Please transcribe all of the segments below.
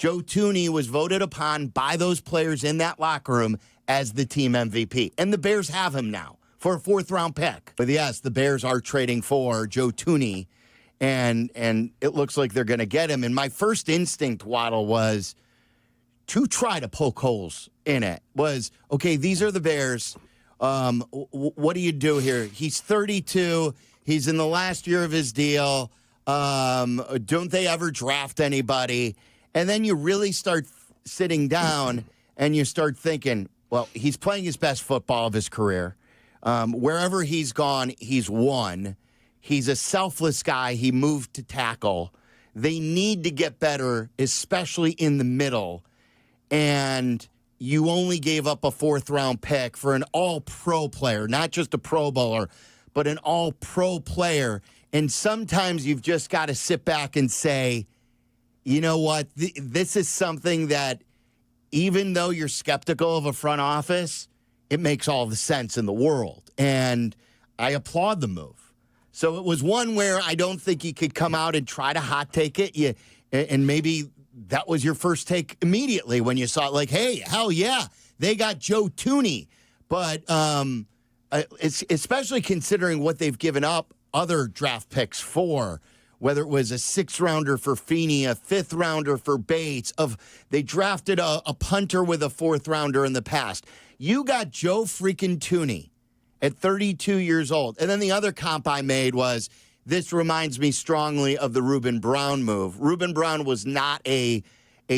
Joe Thuney was voted upon by those players in that locker room as the team MVP. And the Bears have him now for a fourth-round pick. But yes, the Bears are trading for Joe Thuney, and it looks like they're going to get him. And my first instinct, Waddle, was to try to poke holes in it. Was, okay, these are the Bears. What do you do here? He's 32. He's in the last year of his deal. Don't they ever draft anybody? And then you really start sitting down and you start thinking, well, he's playing his best football of his career. Wherever he's gone, he's won. He's a selfless guy. He moved to tackle. They need to get better, especially in the middle. And you only gave up a fourth-round pick for an all-pro player, not just a Pro Bowler, but an all-pro player. And sometimes you've just got to sit back and say, you know what, this is something that even though you're skeptical of a front office, it makes all the sense in the world. And I applaud the move. So it was one where I don't think you could come out and try to hot take it. And maybe that was your first take immediately when you saw it, like, hey, hell yeah, they got Joe Thuney. But it's especially considering what they've given up other draft picks for, whether it was a sixth-rounder for Feeney, a fifth-rounder for Bates. They drafted a punter with a fourth-rounder in the past. You got Joe freaking Thuney at 32 years old. And then the other comp I made was, this reminds me strongly of the Reuben Brown move. Reuben Brown was not a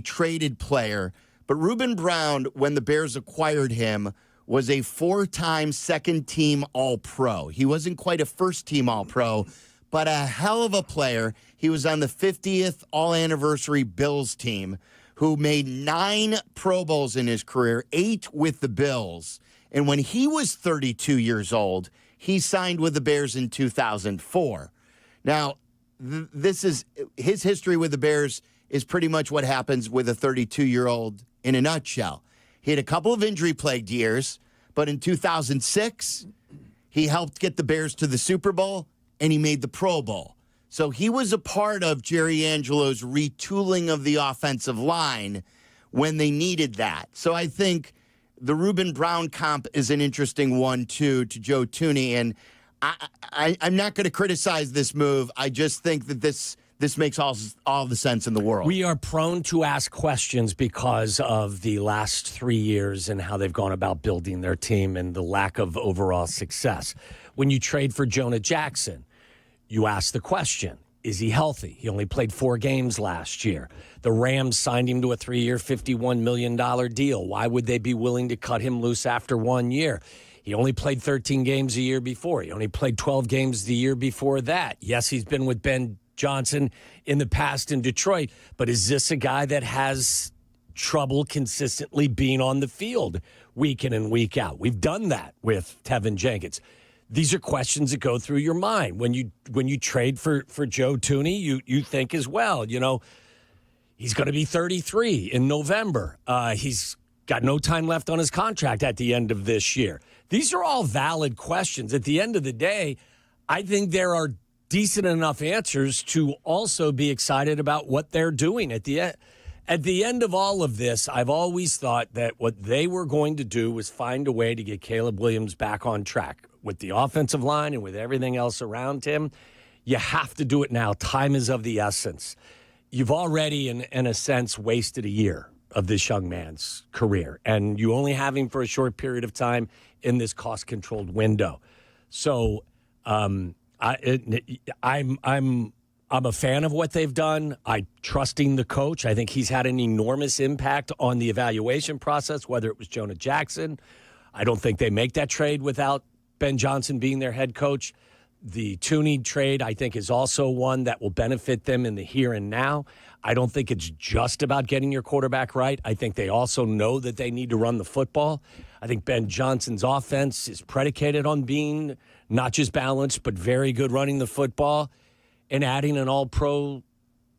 traded player, but Reuben Brown, when the Bears acquired him, was a four-time second-team All-Pro. He wasn't quite a first-team All-Pro, but a hell of a player. He was on the 50th All-Anniversary Bills team, who made 9 Pro Bowls in his career, 8 with the Bills. And when he was 32 years old, he signed with the Bears in 2004. Now, this is his history with the Bears is pretty much what happens with a 32-year-old in a nutshell. He had a couple of injury-plagued years, but in 2006, he helped get the Bears to the Super Bowl, and he made the Pro Bowl. So he was a part of Jerry Angelo's retooling of the offensive line when they needed that. So I think the Reuben Brown comp is an interesting one, too, to Joe Thuney. And I'm not going to criticize this move. I just think that this makes all the sense in the world. We are prone to ask questions because of the last 3 years and how they've gone about building their team and the lack of overall success. When you trade for Jonah Jackson, you ask the question, is he healthy? He only played 4 games last year. The Rams signed him to a 3-year, $51 million deal. Why would they be willing to cut him loose after 1 year? He only played 13 games a year before. He only played 12 games the year before that. Yes, he's been with Ben Johnson in the past in Detroit, but is this a guy that has trouble consistently being on the field week in and week out? We've done that with Tevin Jenkins. These are questions that go through your mind. When you trade for Joe Thuney, you think as well, he's going to be 33 in November. He's got no time left on his contract at the end of this year. These are all valid questions. At the end of the day, I think there are decent enough answers to also be excited about what they're doing. At the end of all of this, I've always thought that what they were going to do was find a way to get Caleb Williams back on track with the offensive line and with everything else around him. You have to do it now. Time is of the essence. You've already, in a sense, wasted a year of this young man's career, and you only have him for a short period of time in this cost-controlled window. So I'm a fan of what they've done. I'm trusting the coach. I think he's had an enormous impact on the evaluation process, whether it was Jonah Jackson. I don't think they make that trade without Ben Johnson being their head coach. The Thuney trade, I think, is also one that will benefit them in the here and now. I don't think it's just about getting your quarterback right. I think they also know that they need to run the football. I think Ben Johnson's offense is predicated on being not just balanced, but very good running the football. And adding an all-pro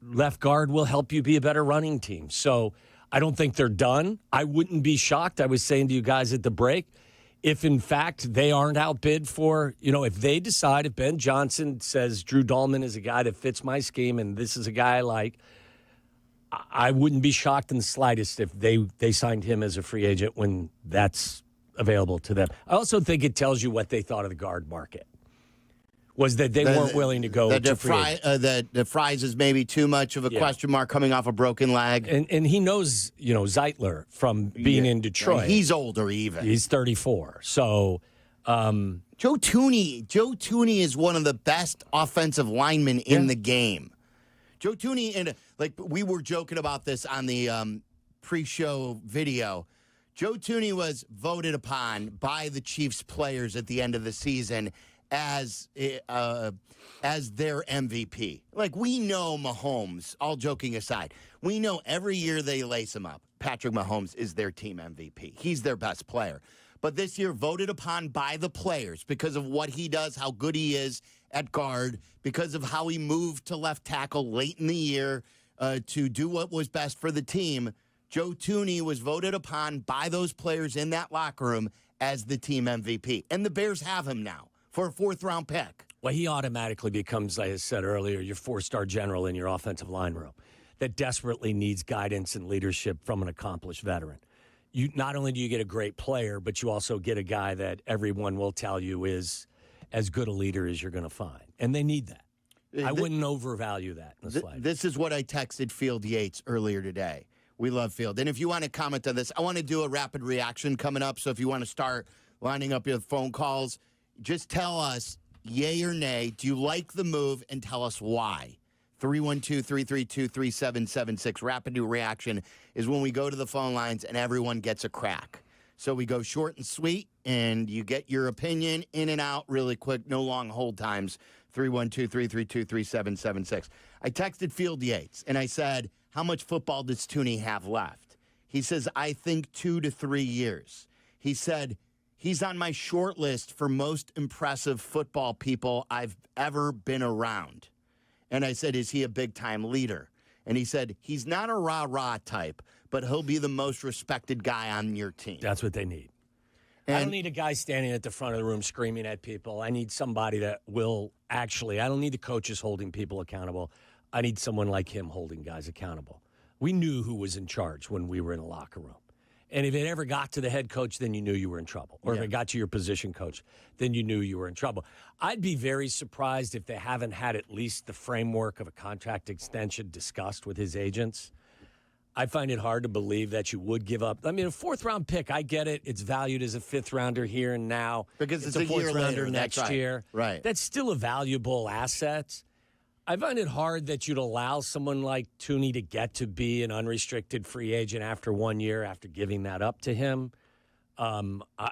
left guard will help you be a better running team. So I don't think they're done. I wouldn't be shocked, I was saying to you guys at the break, if, in fact, they aren't outbid for, if they decide, if Ben Johnson says Drew Dahlman is a guy that fits my scheme and this is a guy I like, I wouldn't be shocked in the slightest if they signed him as a free agent when that's available to them. I also think it tells you what they thought of the guard market. Was that they weren't willing to go to free agent. That the Fries is maybe too much of a question mark coming off a broken leg. And he knows, Zeitler from being in Detroit. And he's older even. He's 34. So Joe Thuney is one of the best offensive linemen in the game. Joe Thuney, and we were joking about this on the pre-show video. Joe Thuney was voted upon by the Chiefs players at the end of the season as their MVP. We know Mahomes, all joking aside, we know every year they lace him up. Patrick Mahomes is their team MVP. He's their best player. But this year, voted upon by the players because of what he does, how good he is at guard, because of how he moved to left tackle late in the year to do what was best for the team. Joe Thuney was voted upon by those players in that locker room as the team MVP. And the Bears have him now for a fourth-round pick. Well, he automatically becomes, like I said earlier, your four-star general in your offensive line room that desperately needs guidance and leadership from an accomplished veteran. You not only do you get a great player, but you also get a guy that everyone will tell you is as good a leader as you're going to find. And they need that. I wouldn't overvalue that in the slightest. This is what I texted Field Yates earlier today. We love Field. And if you want to comment on this, I want to do a rapid reaction coming up. So if you want to start lining up your phone calls, just tell us, yay or nay, do you like the move, and tell us why. 312-332-3776. Rapid reaction is when we go to the phone lines and everyone gets a crack. So we go short and sweet, and you get your opinion in and out really quick. No long hold times. 312-332-3776. I texted Field Yates, and I said, how much football does Thuney have left? He says, I think 2 to 3 years. He said, he's on my short list for most impressive football people I've ever been around. And I said, is he a big-time leader? And he said, he's not a rah-rah type, but he'll be the most respected guy on your team. That's what they need. I don't need a guy standing at the front of the room screaming at people. I need somebody that will I don't need the coaches holding people accountable. I need someone like him holding guys accountable. We knew who was in charge when we were in the locker room. And if it ever got to the head coach, then you knew you were in trouble. Or if it got to your position coach, then you knew you were in trouble. I'd be very surprised if they haven't had at least the framework of a contract extension discussed with his agents. I find it hard to believe that you would give up. I mean, a fourth-round pick, I get it. It's valued as a fifth-rounder here and now. Because it's a fourth-rounder next year. Right. That's still a valuable asset. I find it hard that you'd allow someone like Thuney to get to be an unrestricted free agent after 1 year after giving that up to him.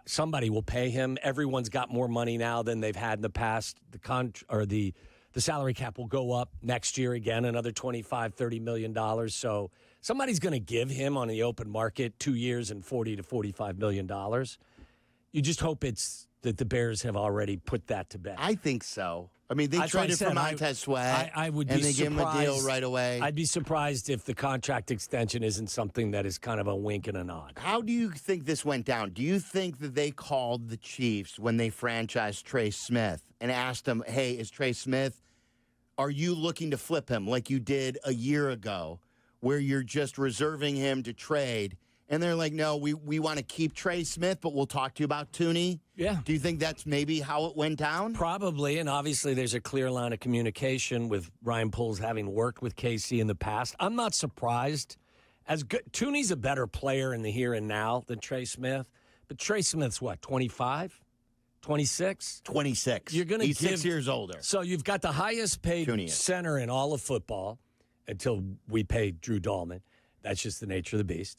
Somebody will pay him. Everyone's got more money now than they've had in the past. The salary cap will go up next year again, another $25-30 million. So somebody's going to give him on the open market 2 years and $40 to $45 million. You just hope it's that the Bears have already put that to bed. I think so. I mean, they traded for Montez Sweat, I would be and they surprised, gave him a deal right away. I'd be surprised if the contract extension isn't something that is kind of a wink and a nod. How do you think this went down? Do you think that they called the Chiefs when they franchised Trey Smith and asked them, hey, is Trey Smith, are you looking to flip him like you did a year ago where you're just reserving him to trade? And they're like, no, we want to keep Trey Smith, but we'll talk to you about Thuney. Yeah. Do you think that's maybe how it went down? Probably, and obviously there's a clear line of communication with Ryan Poles having worked with KC in the past. I'm not surprised. As good, Thuney's a better player in the here and now than Trey Smith, but Trey Smith's what, 25? 26? 26. He's 6 years older. So you've got the highest paid center in all of football until we pay Drew Dahlman. That's just the nature of the beast.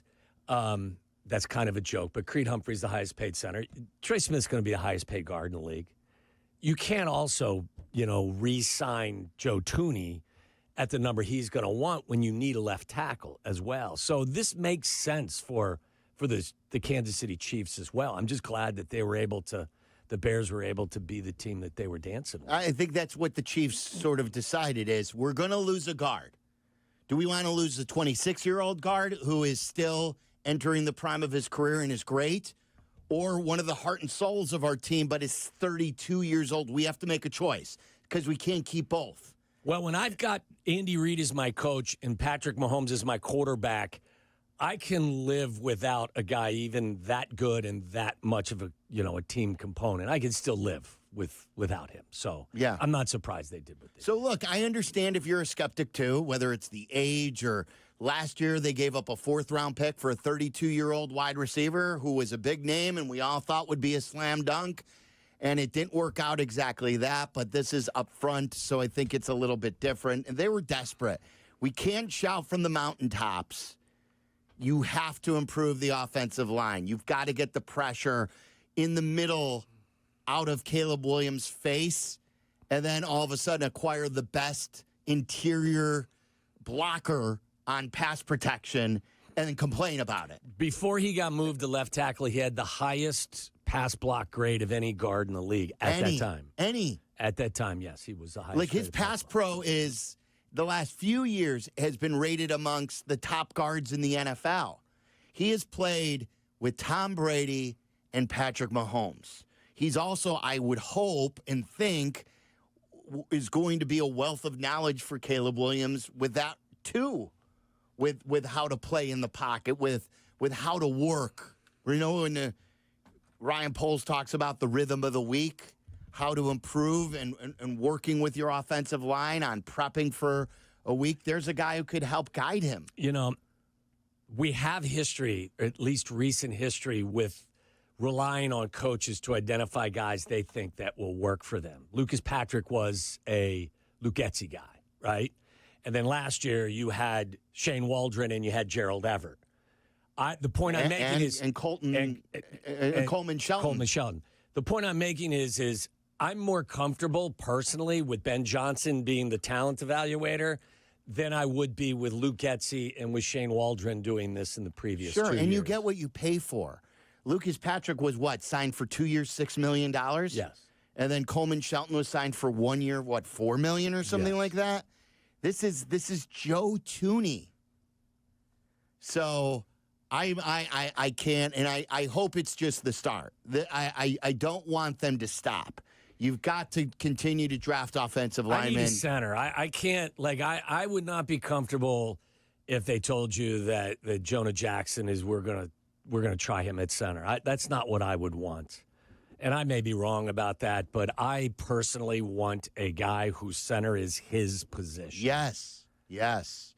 That's kind of a joke, but Creed Humphrey's the highest paid center. Trey Smith's going to be the highest paid guard in the league. You can't also, re-sign Joe Thuney at the number he's going to want when you need a left tackle as well. So this makes sense for the Kansas City Chiefs as well. I'm just glad that the Bears were able to be the team that they were dancing with. I think that's what the Chiefs sort of decided is we're going to lose a guard. Do we want to lose the 26-year-old guard who is still entering the prime of his career and is great, or one of the heart and souls of our team but is 32 years old? We have to make a choice because we can't keep both. Well, when I've got Andy Reid as my coach and Patrick Mahomes as my quarterback, I can live without a guy even that good and that much of a team component. I can still live without him. So yeah. I'm not surprised they did what they did. So look, I understand if you're a skeptic too, whether it's the age or last year they gave up a 4th-round pick for a 32-year-old wide receiver who was a big name and we all thought would be a slam dunk. And it didn't work out exactly that, but this is up front, so I think it's a little bit different. And they were desperate. We can't shout from the mountaintops. You have to improve the offensive line. You've got to get the pressure in the middle out of Caleb Williams' face, and then all of a sudden acquire the best interior blocker on pass protection and then complain about it. Before he got moved to left tackle, he had the highest pass block grade of any guard in the league at that time. At that time, yes, he was the highest. Like his pass pro is the last few years has been rated amongst the top guards in the NFL. He has played with Tom Brady and Patrick Mahomes. He's also, I would hope and think, is going to be a wealth of knowledge for Caleb Williams with that too, with how to play in the pocket, with how to work. You know, when Ryan Poles talks about the rhythm of the week, how to improve and working with your offensive line on prepping for a week, there's a guy who could help guide him. You know, we have history, or at least recent history, with relying on coaches to identify guys they think that will work for them. Lucas Patrick was a Luketzky guy, right? And then last year you had Shane Waldron and you had Gerald Everett. The point I'm making is Coleman Shelton. Coleman Shelton. The point I'm making is I'm more comfortable personally with Ben Johnson being the talent evaluator than I would be with Luketzky and with Shane Waldron doing this in the previous 2 years. Sure, and you get what you pay for. Lucas Patrick was signed for 2 years, $6 million? Yes. And then Coleman Shelton was signed for 1 year, $4 million or something like that? This is Joe Thuney. So I can't, and I hope it's just the start. I don't want them to stop. You've got to continue to draft offensive linemen. I need a center. I can't, I would not be comfortable if they told you that Jonah Jackson is we're gonna try him at center. That's not what I would want. And I may be wrong about that, but I personally want a guy whose center is his position. Yes.